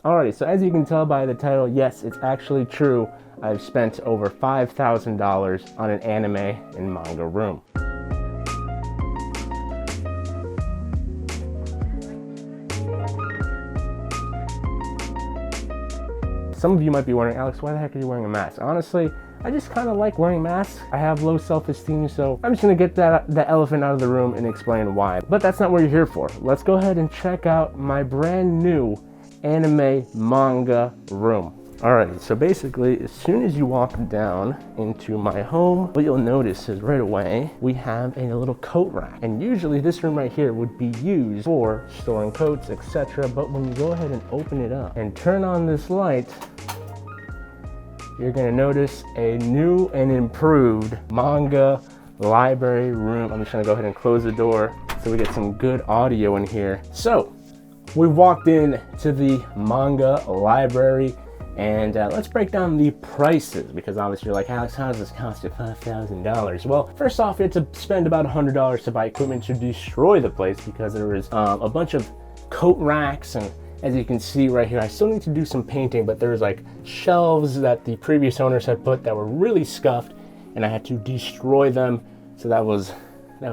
Alrighty, so as you can tell by the title, yes, it's actually true. I've spent over $5,000 on an anime and manga room. Some of you might be wondering, Alex, why the heck are you wearing a mask? Honestly, I just kind of like wearing masks. I have low self-esteem, so I'm just gonna get the elephant out of the room and explain why. But that's not what you're here for. Let's go ahead and check out my brand new anime manga room. Alright, so basically, as soon as you walk down into my home, what you'll notice is right away, we have a little coat rack. And usually this room right here would be used for storing coats, etc. But when you go ahead and open it up and turn on this light, you're gonna notice a new and improved manga library room. I'm just gonna go ahead and close the door so we get some good audio in here. So, we walked in to the manga library, and let's break down the prices, because obviously you're like, Alex, how does this cost you $5,000? Well, first off, you had to spend about $100 to buy equipment to destroy the place, because there was a bunch of coat racks, and as you can see right here, I still need to do some painting, but there's like shelves that the previous owners had put that were really scuffed, and I had to destroy them, so that was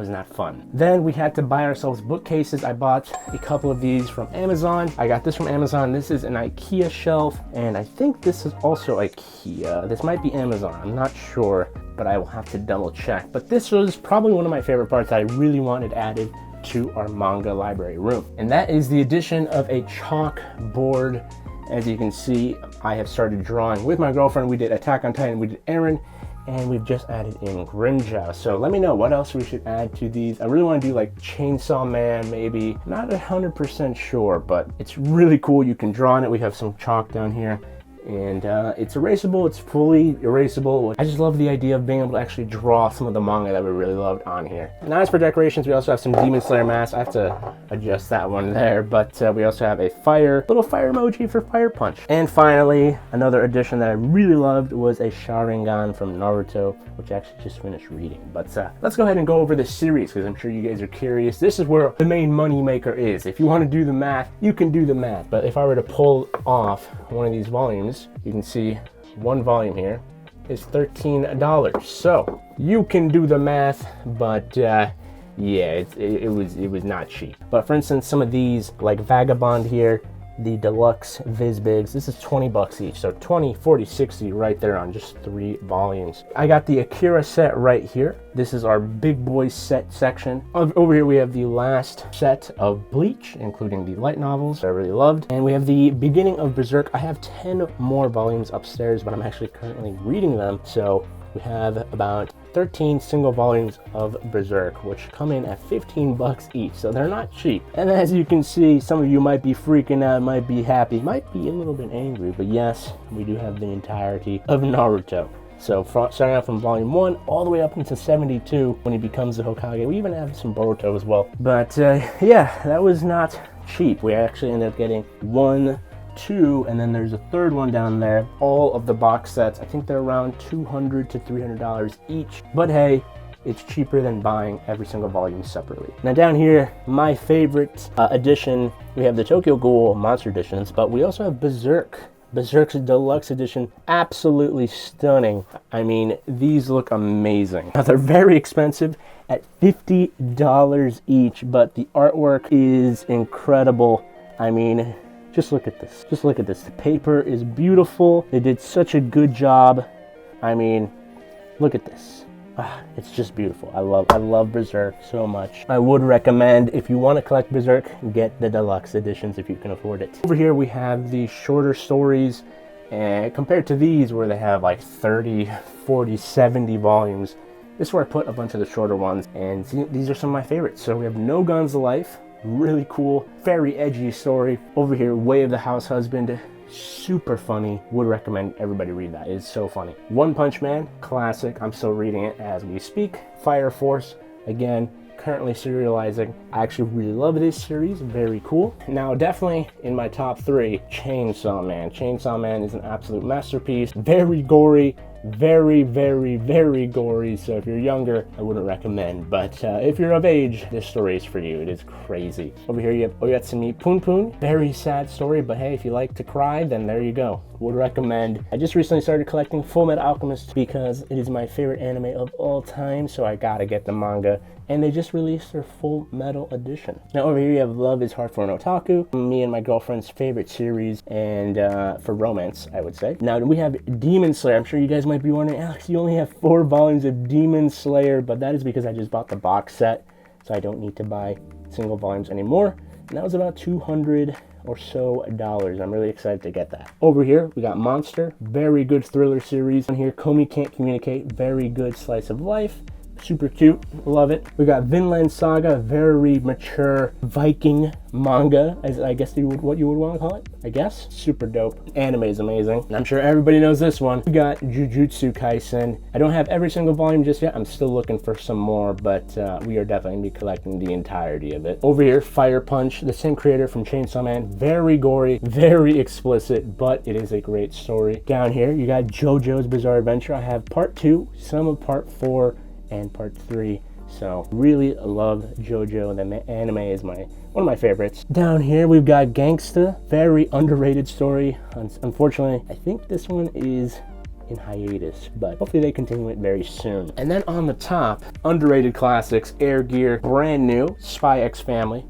not fun. Then we had to buy ourselves bookcases. I bought a couple of these from Amazon. I got this from Amazon. This is an IKEA shelf, and I think this is also IKEA. This might be Amazon, I'm not sure, but I will have to double check. But this was probably one of my favorite parts that I really wanted added to our manga library room. And that is the addition of a chalkboard. As you can see, I have started drawing with my girlfriend. We did Attack on Titan, we did Eren, and we've just added in Grimjow. So let me know what else we should add to these. I really want to do like Chainsaw Man, maybe. Not 100% sure, but it's really cool. You can draw on it. We have some chalk down here, and it's erasable. It's fully erasable. I just love the idea of being able to actually draw some of the manga that we really loved on here. Now, as for decorations, we also have some Demon Slayer masks. I have to adjust that one there, but we also have a little fire emoji for Fire Punch. And finally, another addition that I really loved was a Sharingan from Naruto, which I actually just finished reading. But let's go ahead and go over the series, because I'm sure you guys are curious. This is where the main money maker is. If you want to do the math, you can do the math. But if I were to pull off one of these volumes, you can see one volume here is $13. So you can do the math, but yeah, it was not cheap. But for instance, some of these, like Vagabond here, the deluxe Vizbigs, this is 20 bucks each, so 20, 40, 60 right there on just 3 volumes. I got the Akira set right here. This is our big boy set section. Over here we have the last set of Bleach, including the light novels I really loved, and we have the beginning of Berserk. I have 10 more volumes upstairs, but I'm actually currently reading them, so we have about 13 single volumes of Berserk, which come in at 15 bucks each, so they're not cheap. And as you can see, some of you might be freaking out, might be happy, might be a little bit angry, but yes, we do have the entirety of Naruto. So starting out from volume 1 all the way up into 72 when he becomes the Hokage. We even have some Boruto as well. But yeah, that was not cheap. We actually ended up getting 1, 2, and then there's a third one down there. All of the box sets, I think they're around $200 to $300 each, but hey, it's cheaper than buying every single volume separately. Now down here, my favorite edition, we have the Tokyo Ghoul Monster Editions, but we also have Berserk's Deluxe Edition. Absolutely stunning. I mean, these look amazing. Now they're very expensive at $50 each, but the artwork is incredible. I mean, just look at this. Just look at this. The paper is beautiful. They did such a good job. I mean, look at this. It's just beautiful. I love Berserk so much. I would recommend, if you want to collect Berserk, get the deluxe editions if you can afford it. Over here we have the shorter stories, and compared to these where they have like 30, 40, 70 volumes, this is where I put a bunch of the shorter ones, and these are some of my favorites. So we have No Guns to Life. Really cool, very edgy story. Over here, Way of the House Husband, super funny. Would recommend everybody read that. It's so funny. One Punch Man, classic. I'm still reading it as we speak. Fire Force, again, currently serializing. I actually really love this series, very cool. Now, definitely in my top 3, Chainsaw Man. Chainsaw Man is an absolute masterpiece. Very gory, Very, very, very gory, so if you're younger, I wouldn't recommend. But if you're of age, this story is for you. It is crazy. Over here you have Oyatsumi Pun Pun. Very sad story, but hey, if you like to cry, then there you go. Would recommend. I just recently started collecting Full Metal Alchemist because it is my favorite anime of all time, so I gotta get the manga. And they just released their Full Metal edition. Now over here you have Love is Hard for an Otaku, me and my girlfriend's favorite series, and for romance, I would say. Now we have Demon Slayer. I'm sure you guys might be wondering, Alex, you only have 4 volumes of Demon Slayer, but that is because I just bought the box set, so I don't need to buy single volumes anymore. And that was about $200 or so. I'm really excited to get that. Over here, we got Monster, very good thriller series. On here, Komi Can't Communicate, very good slice of life. Super cute, love it. We got Vinland Saga, very mature Viking manga, as I guess what you would want to call it, I guess. Super dope. Anime is amazing. And I'm sure everybody knows this one. We got Jujutsu Kaisen. I don't have every single volume just yet. I'm still looking for some more, but we are definitely gonna be collecting the entirety of it. Over here, Fire Punch, the same creator from Chainsaw Man. Very gory, very explicit, but it is a great story. Down here, you got JoJo's Bizarre Adventure. I have part 2, some of part 4, and part 3, so really love JoJo. The anime is one of my favorites. Down here we've got Gangsta, very underrated story. Unfortunately, I think this one is in hiatus, but hopefully they continue it very soon. And then on the top, underrated classics, Air Gear, brand new, Spy X Family,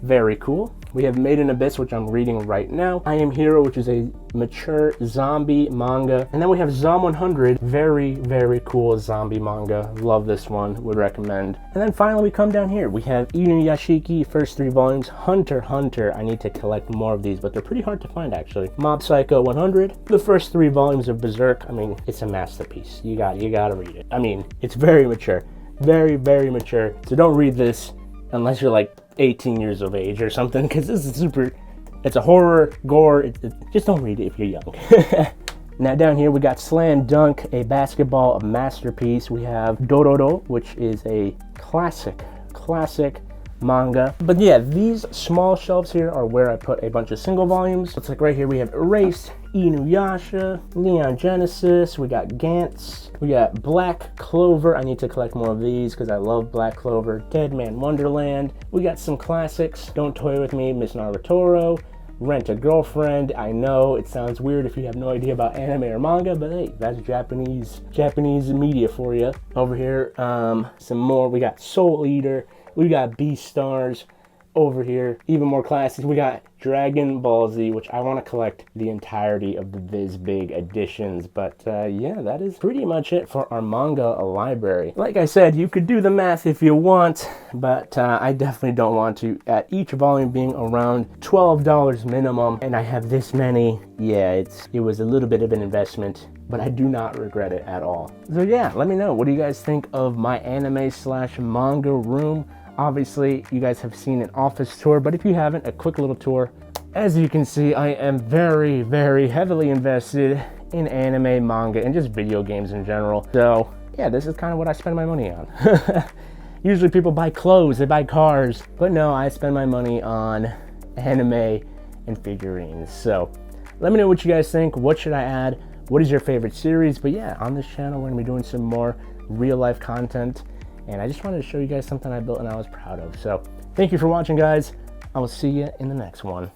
very cool. We have Made in Abyss, which I'm reading right now. I Am Hero, which is a mature zombie manga. And then we have Zom 100, very, very cool zombie manga. Love this one, would recommend. And then finally we come down here. We have Inuyashiki, first 3 volumes. Hunter x Hunter, I need to collect more of these, but they're pretty hard to find actually. Mob Psycho 100, the first 3 volumes of Berserk. I mean, it's a masterpiece. You gotta read it. I mean, it's very mature, very, very mature. So don't read this unless you're like 18 years of age or something, because this is it's a horror, gore, just don't read it if you're young. Now down here we got Slam Dunk, a basketball masterpiece. We have Dororo, which is a classic manga. But yeah, these small shelves here are where I put a bunch of single volumes. It's like right here we have Erased, Inuyasha, Neon Genesis, we got Gantz, we got Black Clover. I need to collect more of these because I love Black Clover. Dead Man Wonderland. We got some classics, Don't Toy With Me, Miss Naruto, Rent a Girlfriend. I know it sounds weird if you have no idea about anime or manga, but hey, that's Japanese media for you. Over here, some more. We got Soul Eater, we got Beastars. Over here, even more classics. We got Dragon Ball Z, which I want to collect the entirety of the Viz Big editions. But yeah, that is pretty much it for our manga library. Like I said, you could do the math if you want, but I definitely don't want to. At each volume being around $12 minimum, and I have this many, yeah, it was a little bit of an investment, but I do not regret it at all. So yeah, let me know. What do you guys think of my anime/manga room? Obviously, you guys have seen an office tour, but if you haven't, a quick little tour. As you can see, I am very, very heavily invested in anime, manga, and just video games in general. So yeah, this is kind of what I spend my money on. Usually people buy clothes, they buy cars, but no, I spend my money on anime and figurines. So let me know what you guys think. What should I add? What is your favorite series? But yeah, on this channel, we're gonna be doing some more real life content. And I just wanted to show you guys something I built and I was proud of. So thank you for watching, guys. I will see you in the next one.